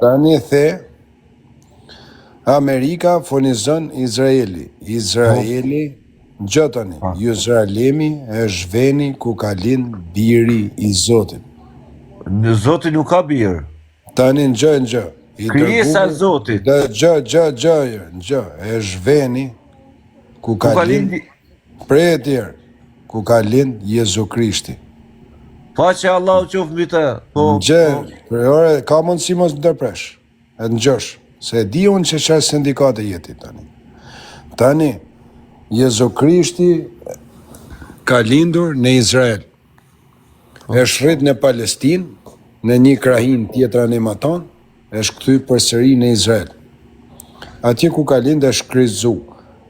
Tani the Amerika furnizon Izraeli. Izraeli gjotani. Jeruzalemi është veni ku ka lind biri i Zotit. Në Zoti nuk ka birë. Tani gjë. Krijesa e Zotit. Gjë. Është veni ku ka lind prej e tjerë, ku ka lind Jezu Krishti. Paqja Allahu qoftë mbi të. Gjë, ka mundësi mos ndërpresh. E ngjosh, se di unë që çfarë sindikate jeti tani. Tani Jezu Krishti ka lindur në Izrael. Është rrit në Palestinë, në një krahin tjetër animaton, është kthy përsëri në Izrael. Atje ku ka lind është kryqëzu,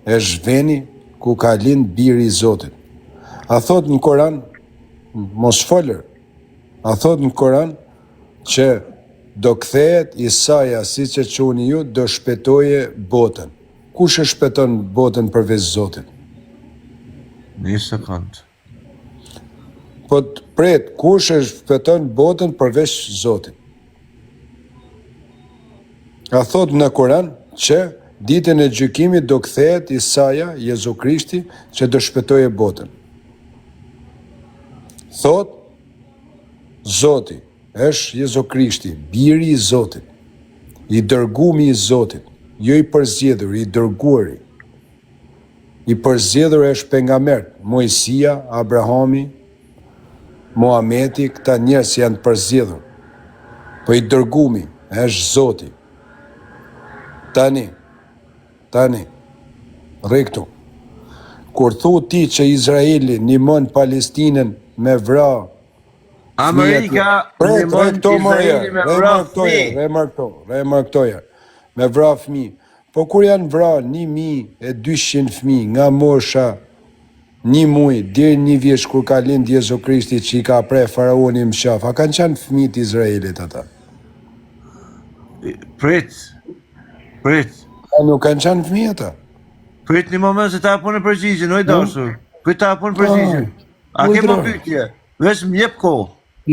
është veni ku ka lind biri i Zotit. A thot në Koran, mos folër, a thot në Koran që do kthehet Isaia siç e quani ju, do shpëtoje botën. Kush e shpëton botën përveç Zotit? Një sekond. Po pret, kush e shpëton botën përveç Zotit? A thot në Koran që ditën e gjykimit do kthehet Isaia, Jezu Krishti, që do shpëtoje botën. Thot Zoti është Jezu Krishti, biri i Zotit, i dërgumi i Zotit, jo i përzgjedhur, i dërguari. I përzgjedhur është pejgambert, Mojsia, Abrahami, Muhameti, këta njerëz janë përzgjedhur. Po i dërgumi është Zoti. Tani, riktu. Kur thu ti që Izraeli ndihmon Palestinën me vra Amerika ndihmon Izraelin me vra fëmijë. Me vra fëmijë. Po kur janë vra 1200 fëmijë nga mosha 1 muaj deri 1 vjeç kur ka lind Jezu Krishti që i ka pre faraoni në qaf, a kanë qenë fëmijët e Izraelit ata? Prit. A nuk kanë qenë fëmijë ata? Prit një moment se ta hapun në përgjigje, oj dashur. Prit ta hapun në përgjigje. A ke më pyetje? Veç më jep kohë.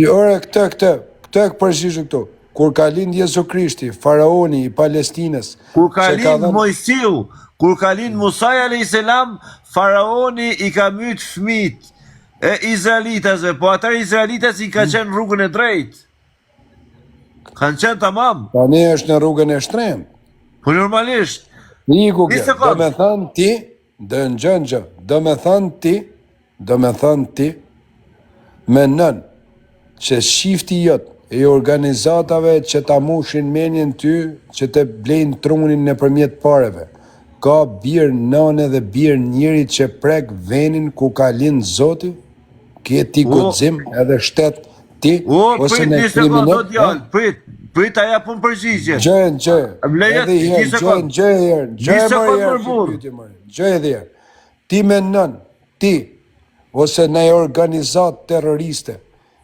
Ora këtë përgjigje këtu. Kur ka lind Jezu Krishti, faraoni i Palestinës, kur ka lind Mojsiu, kur ka lind Musa a.s. faraoni i ka myt fëmijët e izraelitëve, po ata izraelitët i ka qenë rrugën e drejtë. Kanë qenë tamam. Tani është në rrugën e shtrenjtë. Po normalisht. Niku kjo, do me thënë ti, do me thënë ti, menon që shifti jot e organizatave që ta mushin menjen ty, që të blejnë trunin nëpërmjet pareve, ka birë nëne dhe birë njëri që prek venin ku ka lind Zoti? Kje ti guxim edhe shtet ti, ose në kriminal? Prit, aja pun përgjigje. Gjë. Ti menon, ti, ose në organizat terroriste,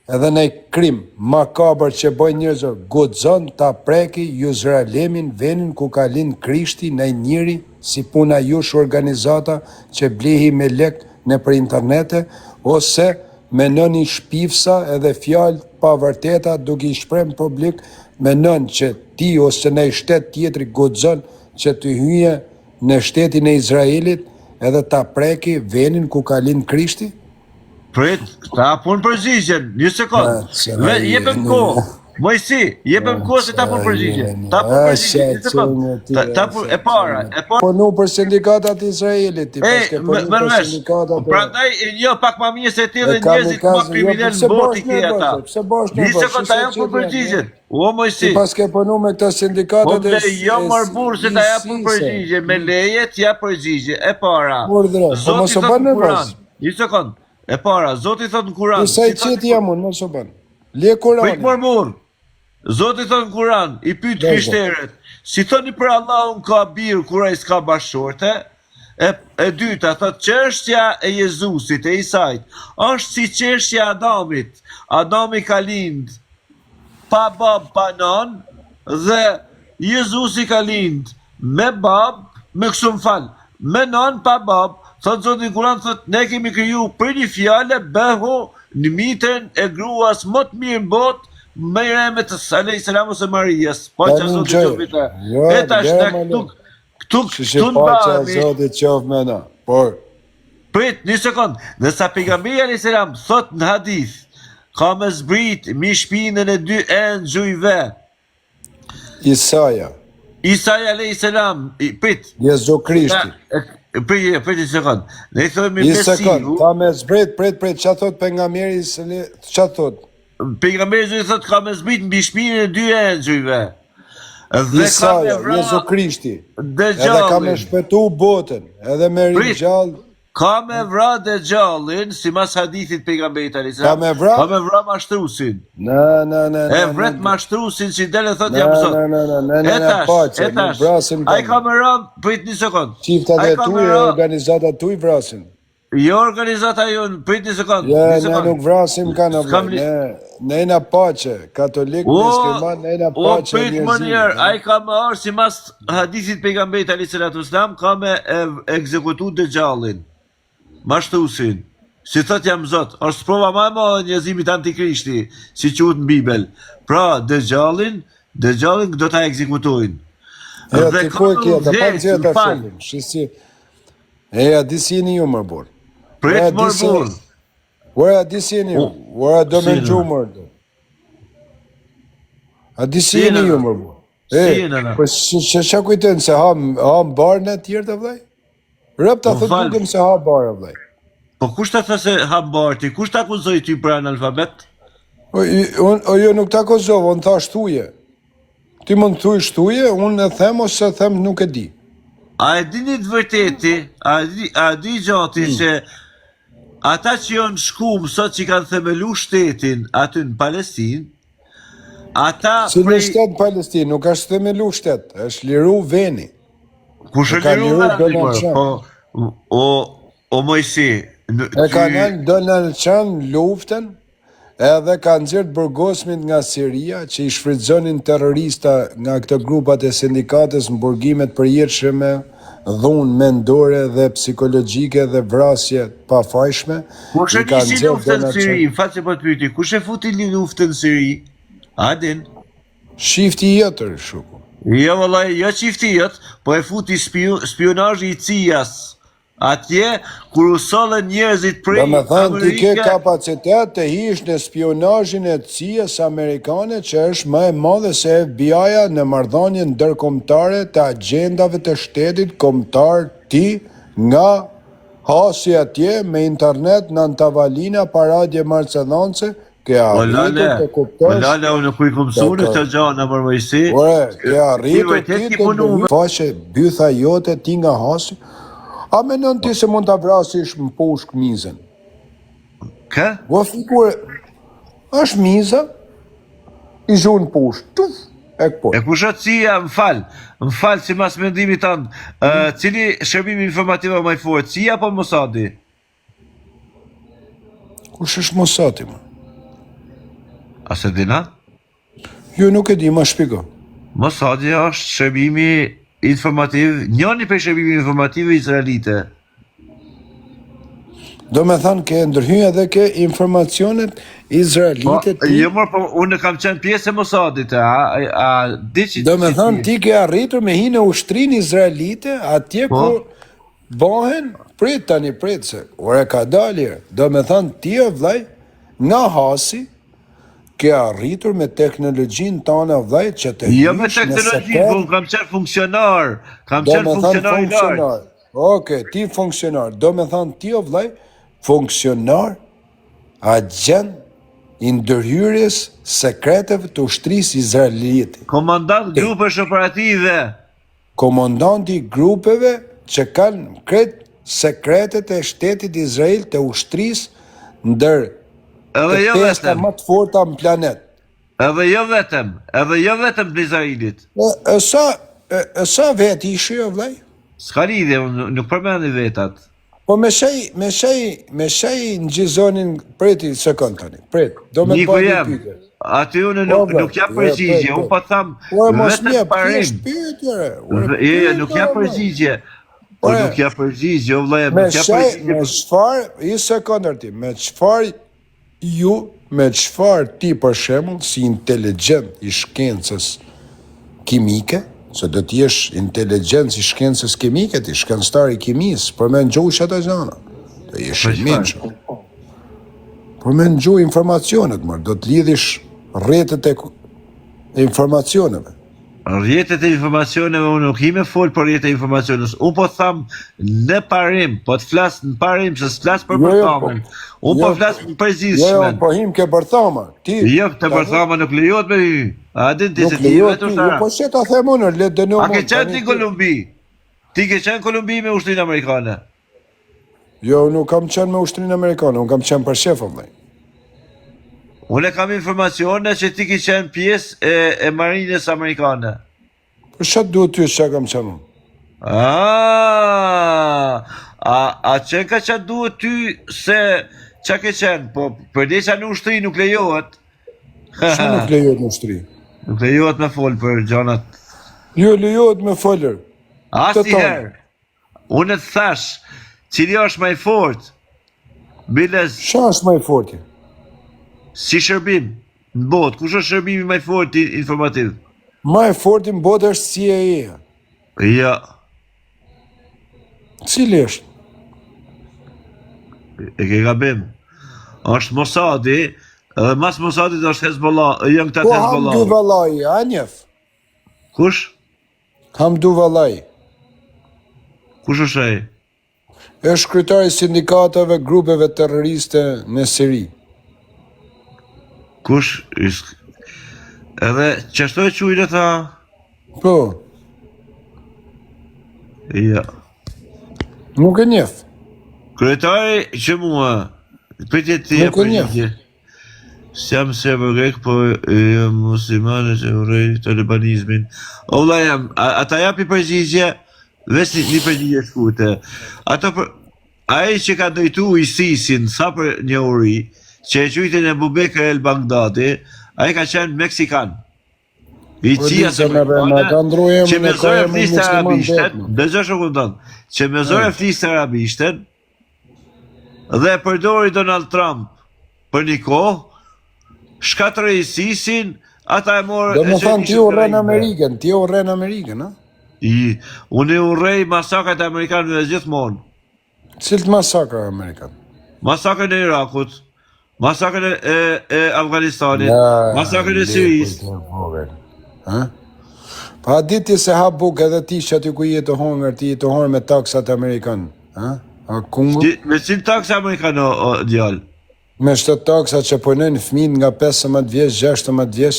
edhe në krim makabër që bëjnë njerëzor, guxon ta preki Jeruzalemin, venin ku ka lind Krishti, në njëri si puna jush organizata që blehi me lek në për internete, ose menon i shpifsa edhe fjalë pa vërteta duke i shpreh publik, menon që ti ose në shtet tjetri guxon që të hyje në shtetin e Izraelit edhe ta preki venin ku ka lind Krishti? Prit, ta hapun përgjigjen, një sekund. Jepem kohë. Mojsi, jepem kohë se ta hapun përgjigjen. Ta hapun përgjigjen, një sekund. Ta hapun e para. Punu për sindikatat Izraelit. Mërvesh, prandaj jo pak ma mirë se ti dhe njerëzit ma kriminal në botë i ke ata. Një sekund ta hapun përgjigjen. O Mojsi. Ti pas ke punu me këta sindikatat e... Jo mërbur se ta hapun përgjigjen, me leje t'ja përgjigje. E para. Zoti thot në Kuran. Një sekund. E para, Zoti thot në Kuran. Sa i qeti jam unë, mos u bën. Le Kurani. Prit murmur. Zoti thot në Kuran, i pyet krishterët, si thoni për Allahun ka bir kur ai s'ka bashorte? E dyta thot çështja e Jezusit, e Isait, është si çështja e Adamit. Adami ka lind pa bab pa non dhe Jezusi ka lind me bab, me kështu më fal, me non pa bab. Thot Zoti në Kuran, thot, ne kemi kriju për një fjale, behu në mitën e gruas më të mirë në botë, me i remet alayhis salam ose Marias, po që Tani Zotit gjë. qoftë. Jo, E tash lema, ne lema. këtu Që pacha e Zotit qoftë me na. Por, prit, një sekond, nësa pejgamberi alayhis salam thot në hadith, ka me zbrit mi shpinën e dy engjujve. Isaja, Isai alayhis salam, prit, Jezu Krishti. prit një sekond. Ne i thojmë Një sekund, Mesiu, ka me zbrit, prit, qa thot pejgamberi, qa thot? pejgamberi Zoti thot ka me zbrit mbi shpinën e dy engjujve. Dhe ka me Isaja, vra Jezu Krishti. Edhe ka me Dejjallin. shpëtu botën, edhe me Prit. rinjall. Ka me vra Dejjallin, si mas hadithit pejgamberit alayhis Ka salam. me vra? Ka me vra mashtrusin. E vret mashtrusin që dele thot jam zot. E tash, vrasim ai ka me ra, prit një sekond. Qiftat Ai e ka tuj me e ra, organizatat tuj vrasin. jo organizata jon, prit një sekond. Ja, Një ne sekond. nuk vrasim ka në S'kam vlej, ne na pache, katolik, musliman, ne na O, pache prit më njerë, ai ka me arë si mas hadithit pejgamberit alayhis salatu wassalam, ka me ekzekutu Dejjallin, mashtrusin. Si thot jam zot, është prova më e madhe e njerëzimit antikrishti, si quhet në Bibel. Pra, Dejjallin do ta ekzekutojnë. Ja, Dhe ti ka ku e kje, të vdes, pak gjithë të fal. fëllim, shisi. Ja, disini ju më bur. Prit mor bur. Ura disini ju, ura do me Si, gju në? mër. A disini në? ju më bur. Si, në? Po që kujten se ham barën e tjerë të vlej? Rëp të Po, thët fal. dukem se ha barë vlej. Po kush ta tha se habarti, kush ta akuzoi ty për analfabet? O jo nuk të akuzovë, unë tha shtuje. Ti mund të thuj shtuje, unë e them ose them nuk e di. A e dini të vërteti, a di gjati që ata që janë shkum sot që kanë themelu shtetin aty në Palestinë, ata Si në shtetë Palestinë, nuk është themelu shtetë, është liru veni. kush e e ka liru liru vendi, Donald mor? Trump. Po, o Mojsi, E ka nënë Donald Trump luftën, edhe ka nxjerrë burgosmit nga Siria, që i shfrytëzonin terrorista nga këto grupat e sindikatës në burgimet përjetshme, dhunë mendore dhe psikologjike dhe vrasje pafajshme. kush e i ka nisi nxjerrë luftën në Donald Siri, Trump. faqe po të pyeti, kush e futi një luftën në Siri? Adin? Shifti jetër, shuku. Jo vëllai, jo qifti jot, po e futi spionazhi i CIA-s. Atje kur u sollën njerëzit prej Do me thënë, ti ke Amerike, kapacitet të hish në spionazhin e CIA-s amerikane, që është më e madhe se FBI-a në marrëdhënien ndërkombëtare të agjendave të shtetit kombëtar. Ti nga hasi atje me internet në Antavalina pa radje marcedhance, ke o arritur lale, të o kuptosh. lale, unë ku i kom mësuar këtë gjana për Mojsi. Ore, ke arritur vërtet ti ki të punu me- faqe bytha jote ti nga hasi. A menon ti se mund ta vrasish në poshtë mizën? Kë? Po fikur është miza, i zhun poshtë, tuf, e këpo. E kush është CIA, më fal si mas mendimit tanë, cili shërbimi informativ më i fortë, CIA apo Mossadi? Kush është Mossadi, më? A se dina? Jo, nuk e di, ma shpiko. Mossadi është shërbimi informativ, njëni për shërbimi informative izraelite. Do me thanë ke ndërhyj edhe ke informacionet izraelite ti. Jo mor, po unë kam qenë pjesë e Mossadit, a di që... Do me thanë ti ke arritur me hinë ushtrin izraelite, atje Po. ku bohen, prit tani prit se, ore ka dalje, do me thanë ti o vllai, nga hasi, ke arritur me teknologjin tana vllai që të Jo me hysh në teknologji, sekret. po unë kam qenë funksionar, kam Do qenë me thanë funksionar i lartë. funksionar. Oke, ti funksionar. Do me thanë ti o vllai, funksionar, agent i ndërhyrjes sekreteve të ushtrisë izraelite. Komandant grupesh operative. Komandanti i grupeve që kanë kretë sekretet e shtetit Izrael të ushtrisë ndër Edhe të jo testa vetëm, më të forta në planet. edhe jo vetëm të Izraelit. E sa vetë ishi o vllai? S'ka lidhje, unë nuk përmendi vetat. Po me shej në gjizonin, preti sekund tani, pret, do me të Niku bëjë jam, pyetje. aty unë Po, vlla, nuk jam jo, përgjigje, po, unë po tham Ore mos vetëm mje, parim. thjesht pyetje. Jo, nuk jam përgjigje. Po Ore, nuk jam përgjigje, o vllai, Me nuk jam shej, përgjigje. me çfarë, i sekondër ti, me çfarë ju me çfarë ti për shembull si inteligjent i shkencës kimike, se do të jesh inteligjent i shkencës kimike, ti shkencëtar i kimisë, për me ngjush ato gjëra. Do jesh i mençur. Për me ngju informacionet, do të lidhish rrjetet e informacioneve. Rrjetet e informacioneve, unë nuk i me fol për rrjetet e informacioneve. Unë po tham në parim, po të flas në parim, se s'flas për bërthamën. Unë po flas në përgjithshmen. Po him ke bërthama. Jo, të bërthama nuk lejohet me hy. A din ti se ti vetë ushtarak. Po se ta them unë, le dënoj. A ke qenë ti Kolumbi? Ti ke qenë Kolumbi me ushtrinë amerikane? Jo, nuk kam qenë me ushtrinë amerikane, unë kam qenë për shefëm dhe. Unë kam informacione që ti ke qenë pjesë e marinës amerikane. Për çfarë duhet ty çka kam qenë unë? A qenë ka që duhet ty se që ke qenë, po përdesa në ushtri nuk lejohet. Që nuk lejohet në ushtri? Nuk lejohet me folë për gjanat. Jo, lejohet me folër. Asnjëherë. Unë të thash, cili është më i fortë? Biles. Çfarë është më i forti? Si shërbim në botë, kush është shërbimi më i fortë informativ? Më i forti në botë është CIA. Ja. Cili është? E ke gabim. Është Mossadi, edhe mas Mossadit është Hezbollah, janë këta Hezbollah. Hamdu Vallahi, a njef? Kush? Hamdu Vallahi. Kush është ai? Është kryetari i sindikatave grupeve terroriste në Siri. Kush? Edhe çfarë e quajnë ata? Po. Ja. Nuk e njeh. Kryetari që mua, pëtje ti e përgjigje. Si jam serber grek, po jam muslimane që urrej talibanizmin. Olla jam, ata japi përgjigje, veç një përgjigje shkute. Ai që ka dojtu ISIS-in, sa për një uri, që e qujtin e Bubekër el Bagdadi, ai ka qenë Meksikan. I qia se Amerikane, që me zore fliste arabishten, dëgjo shukundon, që me zore fliste arabishten, dhe përdori Donald Trump për një kohë, shkatërë ISIS-in, ata e morë... Do më thanë ti u rrenë Amerikën, ha? Unë i urrej masakrat e Amerikanëve gjithmonë. Cilët masakra Amerikanë? Masakrën e Irakut, masakrën e Afganistanit, masakrën e Sirisë. Pa diti se ha buk edhe ti që aty ku jetë hongër, ti jetë hongër me taksat Amerikanë, ha? Me cilë taksa Amerikanë, djallë? Me shtë taksat që punojnë fëmijë nga 15 vjeç, 16 vjeç,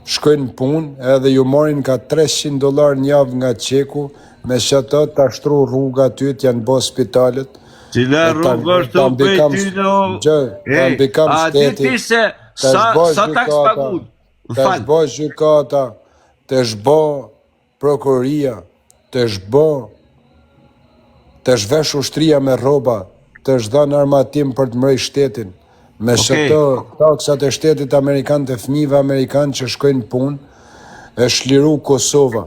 shkojnë punë edhe ju morin ka $300 një javë nga qeku, me që ato të ashtru rruga aty, t'janë bo spitalet. Cila rrugë është të prej ty në... A di ti se sa taks pagun? Të shbo gjykata, të shbo prokuria, të shvesh ushtria me roba, të shdan armatim për të mrej shtetin, me shëto taksat e shtetit Amerikan të fëmijëve Amerikan që shkojnë punë, e shliru Kosova,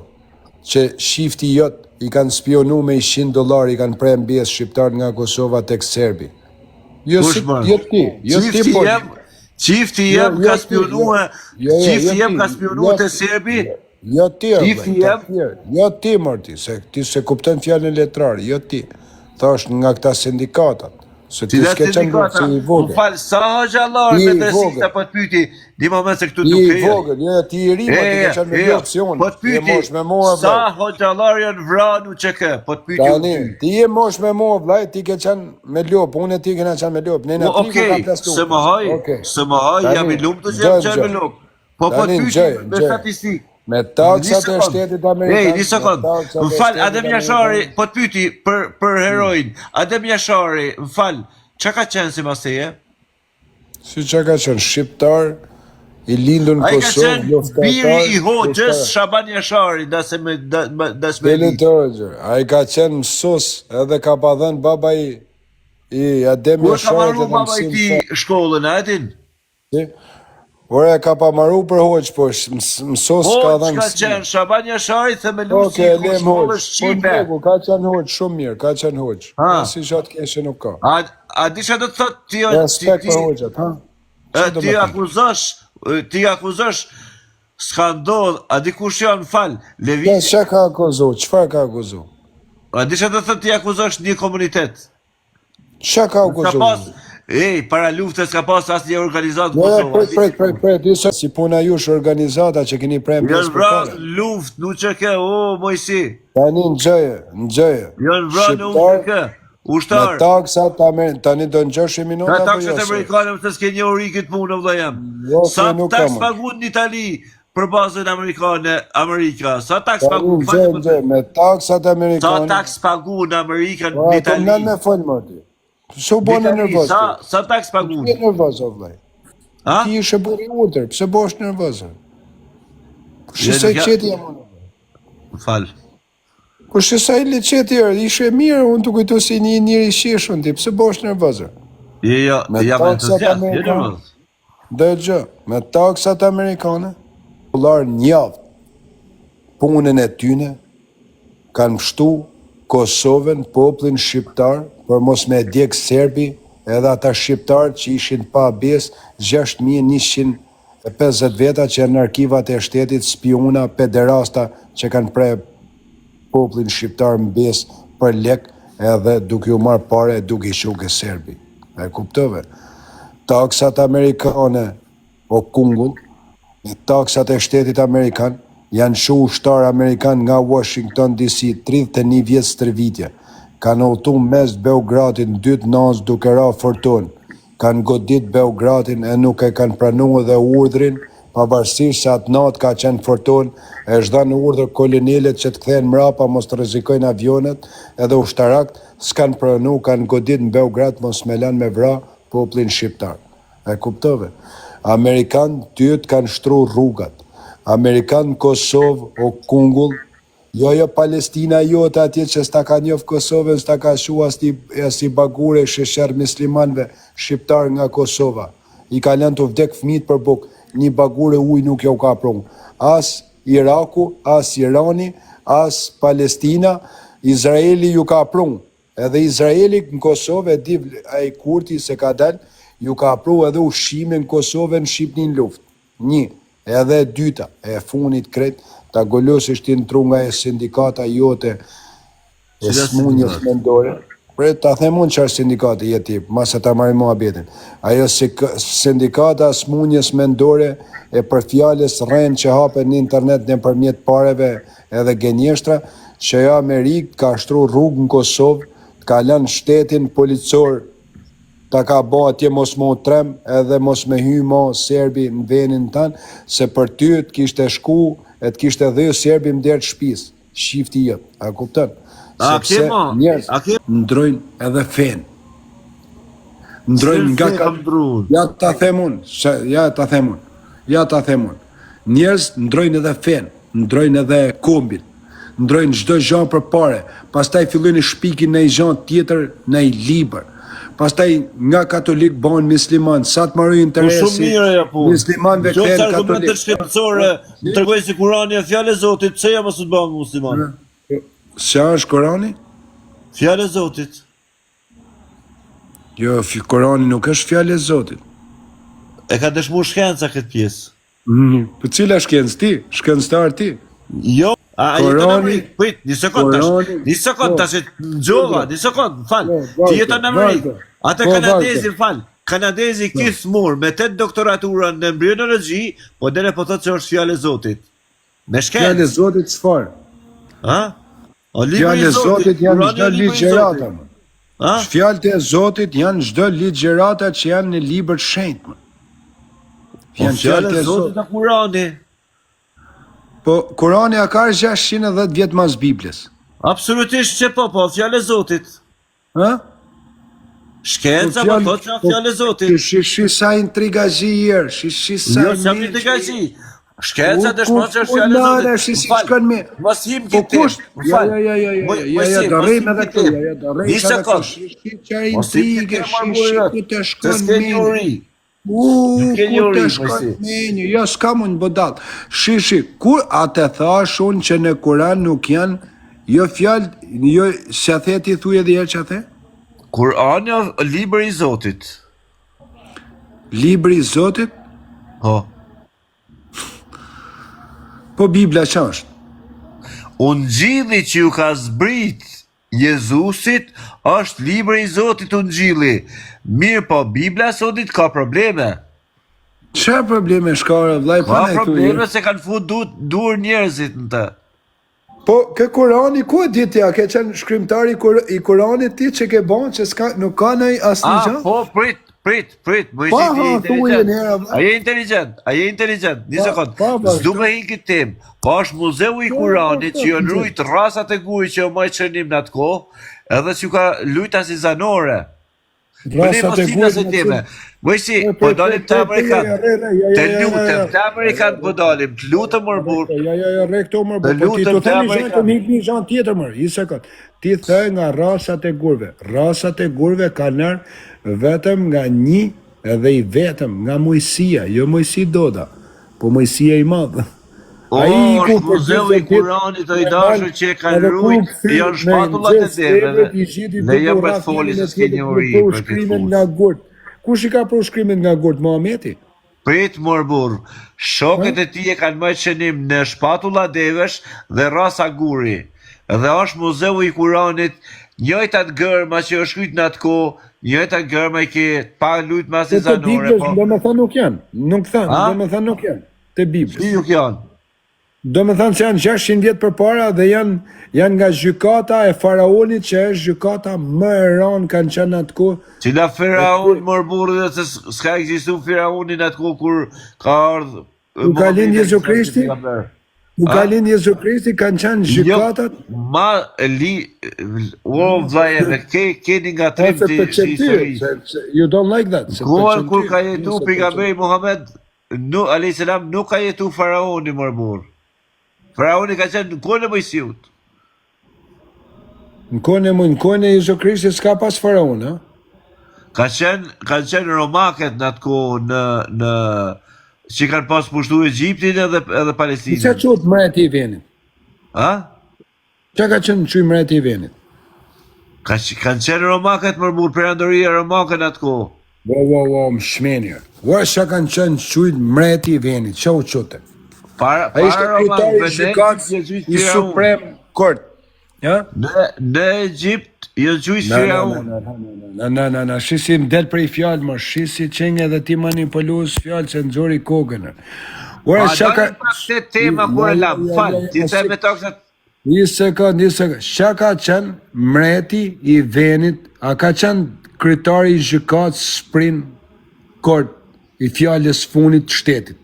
që shifti jot i kanë spionu me $100, i kanë prej mbjes shqiptar nga Kosova tek Serbi. Jo ti, Qifti jem ka spionue, të Serbi? Jo ti, Marti, se kupton fjalën letrare, jo ti. Thash nga këta sindikatat. Se ti s'ke qenë bërë si i vogël. Më falë, sa hoxhallar me dresita po të pyti, di moment se këtu duke i vogël, ti i ri, po ti ke qenë me një opcion. Po të pyti, sa hoxhallar janë vranu që ke, po të pyti. Tani, ti je mosh me mua, vlaj, ti ke qenë me lop, unë e ti kena qenë me lop. Okej, se më haj, jam i lumë të që jam qenë me lop. Po të pyti, me statistikë. Me taksat e shtetit Amerikan. Një sekund, më falë, Adem Jashari, po të pyti për heroin, Adem Jashari, më falë, që ka qenë si maseje? Si që ka qenë, shqiptar, i lindur në Kosovë, luftatar. A i ka qenë biri i hoxhës Shaban Jashari, a i ka qenë mësus, edhe ka pa dhenë baba i Adem Jashari. Kur ka marru baba i ti shkollën, a e din? Ore, ka pa maru për hoqë, po mësos ka dhe mësi. Hoqë ka qenë, Shaban Jashari, themelusi ku shkollës Shqipe. Ka qenë hoqë, shumë mirë, ka qenë hoqë. Si qatë keshe nuk ka. A di që do të thotë ti... Respekt për hoqët, ha? Ti akuzosh s'ka ndodh, a dikush janë fal, Ja, Levit, çka ka akuzu? Çfarë ka akuzu? a di çfarë do thotë ti akuzosh një komunitet? Çka ka Ka akuzu? pas, para luftës ka pas asnjë organizatë Jo, Kosovë. pret, disa si puna jush organizata që keni prem Janë pjesë për vrarë tale. luftë, nuk që ke, o, Mojsi. Tani nxëje. Janë vrarë në unë që ke, Me ushtarë. taksat, tani do nxërshim minuta Ka apo taksat jo? amerikane, se s'ke një ori këtë punë, vëlla jam. Jo, Sa se nuk taks kam. pagun në Itali për bazën amerikane, Amerika? Sa taks Tani pagun? nxëje, me taksat Sa amerikane. taks pagun në Amerikën Po, në ato Itali? nën me fol më ti. Pse u bën nervoz? Sa taks pagun? Ti je nervoz o vllai. Ha? Ti ishe buri ultër, pse bosh nervoz? Je Shisa nuk- qeti jam unë. Fal. Kur shisa i leqeti ishe mirë, unë të kujtu si një njëri i shishun ti, pse bosh nervoz? Jo, Me jam taksat entuziast, amerikane. jo nervoz. Dhe gjë, me taksat amerikane, dollar njavë punën e tyne, kanë pështu Kosovën, poplin shqiptar, për mos me djekë Serbi, edhe ata shqiptarë që ishin pa besë, 6150 veta që janë në arkivat e shtetit, spiona, pederasta që kanë pre poplin shqiptar në besë për lek, edhe duke u marrë pare, duke i shuke Serbi. E kuptove? Taksat amerikane o kungull, taksat e shtetit amerikan, janë shu ushtar amerikan nga Washington DC 31 vjetë stërvitje, kanë udhëtu mes Beogradin 2 nazë duke ra fortun, kanë godit Beogradin e nuk e kanë pranu edhe urdhrin, pavarësisht se atë natë ka qenë fortun, e është në urdhër kolonelet që të kthehen mrapa mos të rrezikojnë avionet, edhe ushtarakt s'kanë pranu, kanë godit në Beograd mos me lanë me vra poplin shqiptar. E kuptove? Amerikan tyt kanë shtru rrugat. Amerikan Kosovë o kungull, jo Palestina jote atje që s'ta ka njof Kosovën, s'ta ka shu as i bagure shesher muslimanve shqiptar nga Kosova. I ka lënë të vdek fëmijët për buk, një bagure ujë nuk jo ka prung. As Iraku, as Irani, as Palestina, Izraeli ju ka prung. Edhe Izraeli në Kosovë, e di ai kurti se ka dalë, ju ka pru edhe ushimin Kosovën shqipni në luft. Një, edhe dyta, e funit kret, ta golosisht ti në trunga e sindikata jote e smunjës mendore. Pre, ta them unë qarë sindikate jeti, masa ta marim muhabetin. Ajo sindikata smunjës mendore e për fjales rren që hapen në internet në përmjet pareve edhe gjenjeshtra, që ajo Amerikë ka shtru rrugë në Kosovë, ka lënë shtetin policor, ta ka bo atje mos më trem edhe mos me hy mo Serbi në venin tanë, se për ty të kishte shku e të kishte dhënë Serbi më derë shpis, shifti jëtë, a kuptën? Sepse njerës ndrojnë edhe fen. Ndrojnë nga ka... Ja ta them unë. Njerës ndrojnë edhe fen, ndrojnë edhe kombin, ndrojnë çdo gjë për pare, pastaj fillojnë shpikin në një gjë tjetër në një libër. Pastaj nga katolik bëhen musliman, sa të marrë interesi. Shumë mirë ja po. Muslimanëve kthehen katolik. Argumente shkencore, më tregoj se Kurani është fjalë e Zotit, pse ja mos u bën musliman? Sa është Kurani? Fjalë e Zotit. Jo, Kurani nuk është fjalë e Zotit. E ka dëshmuar shkenca këtë pjesë. Po cila shkencë ti? Shkencëtar ti? Jo, jeton në Amerikë. Prit, një sekond tash, gjova, një sekond, fal. Ti jeton në Amerikë. Atë kanadezi, fal. Kanadezi kismur me 8 doktoratura në embrionologji, po dere po thotë se është fjalë e Zotit. Me shkencë. Fjalë e Zotit çfarë? Ha? Fjalë e Zotit janë çdo ligjërata. Ha? Fjalët e Zotit janë çdo ligjërata që janë në libër të shenjtë. Janë fjalët e Zotit në Kurani. Po Kurani ka 610 vjet mas Biblës. Absolutisht që po, fjalë e Zotit. Ha? Shkenca po thotë që fjalë e Zotit. Shi sa intrigazi herë, shi sa. Jo, sa intrigazi. Shkenca dëshmon që është fjalë e Zotit. Si shkon me. Mos him këtë. Ja, do rrim edhe këtu, do rrim. Një sekond. Mos intrigë, shi të shkon me. Nuk ke një uri, jo, s'ka mund bodall. Shi, kur atë thash unë që në Kur'an nuk janë, jo fjalë, jo, se a the ti thuj edhe herë që a the? Kur'ani është libri i Zotit. libri i Zotit, Po. po Bibla që është? Ungjilli që ju ka zbrit Jezusit është libri i Zotit ungjilli. Mirë po Bibla sotit ka probleme. Qa probleme shkare, vlaj, Ka probleme se kanë fut dur njerëzit në të. Po, ke Kurani, ku e ditja, ke qenë shkrimtari i Kuranit ti që ke ban, që nuk ka nëj asë një gjë? Po, prit, më Pa, ishit inteligent. A je inteligent, një sekund. Zdu me hin këtë tem. Po është muzeu i Kuranit që jo nrujt rasat e guri që jo maj qënim në atë kohë, edhe që ju ka lujta si zanore. Rasat e guri. Mëjsi, po dalim të Amerikan. Të lutëm, të Amerikan po dalim. Të lutëm mërë burë. Ja, re këto mërë burë. Të lutëm të Amerikan. Një zhanë tjetër mërë, i sekund. Ti thë nga rasat e gurve. Rasat e gurve ka nërë vetëm nga një edhe i vetëm nga Mojësia. Jo Mojësi Doda, po Mojësia i madhë. Është muzeu i Kuranit o i dashur që ka rrujt, janë shpatullat e deveve. Dhe jam për të foli se s'ke një uri për këtë fusë. Kush i ka për shkrimin nga gurt, Muhameti? Prit mërë burë, shokët e ti e kanë më qenim në shpatullat devesh dhe rasa guri. Dhe është muzeu i Kuranit, njëjtat gërma që është shkryt në atë ko, njëjtat gërma i ke pa lujt mas e zanore. Do me thënë nuk janë, nuk janë, të Biblës. Si nuk janë? Do me thënë që janë 600 vjetë për para dhe janë nga gjykata e faraonit që është gjykata më e rënë kanë qenë atë ko. Cila faraon mërë burë dhe se s'ka egzistu faraonin atë ko kur ka ardhë. U ka lind Jezu Krishti? U ka lind Jezu Krishti kanë qenë gjykatat? O vlajeve, keni nga trim të historisë. You don't like that. Kur ka jetu pejgamberi Muhammed, a.s. nuk ka jetu faraoni mërë burë. Faraoni ka qenë në kone Mojsiut. Në kone Jezu Krishti s'ka pas faraon, ha? Ka qenë romaket në atë kohë që kanë pas pushtu Egjiptin edhe Palestinën. Qa qëtë mreti i venit? Ha? Qa ka qenë qëj mreti i venit? Kanë qenë romaket mërbur, perandoria romaket në atë kohë. Më shmenja. Ua qa kanë qenë qëj mreti i venit, qa u qëtë? Para romakëve i Suprem Court. Në Egjipt, jo gjujtë Firaun. Na, shisi më del prej fjallë, më shisi qenjë edhe ti manipulus fjallë që në gjori kogën. A dalim pak të tema kur e lam, falë, ti të me toksat. Një sekund, qa ka qenë mreti i venit, a ka qenë kryetari i gjykatës Supreme Court i fjallës funit të shtetit?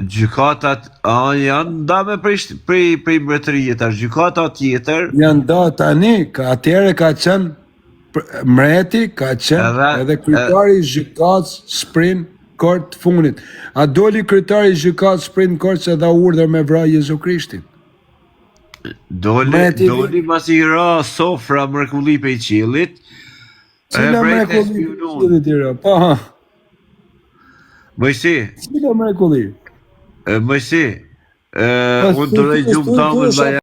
Gjykatat janë nda me prej mbretërijet, është gjykata tjetër. Janë nda tani, atëhere ka qenë mreti, ka qenë edhe kryetari i gjykatës Supreme Court të funit. A doli kryetari i gjykatës Supreme Court se dha urdhër me vraj Jezu Krishtin? Doli mas i ra sofra mrekulli pe i qilit. Cila mrekulli pe i qilit i ra? Pa. Mëjsi. Cila mrekulli? Mëjsi. Unë të rejgjumë të amën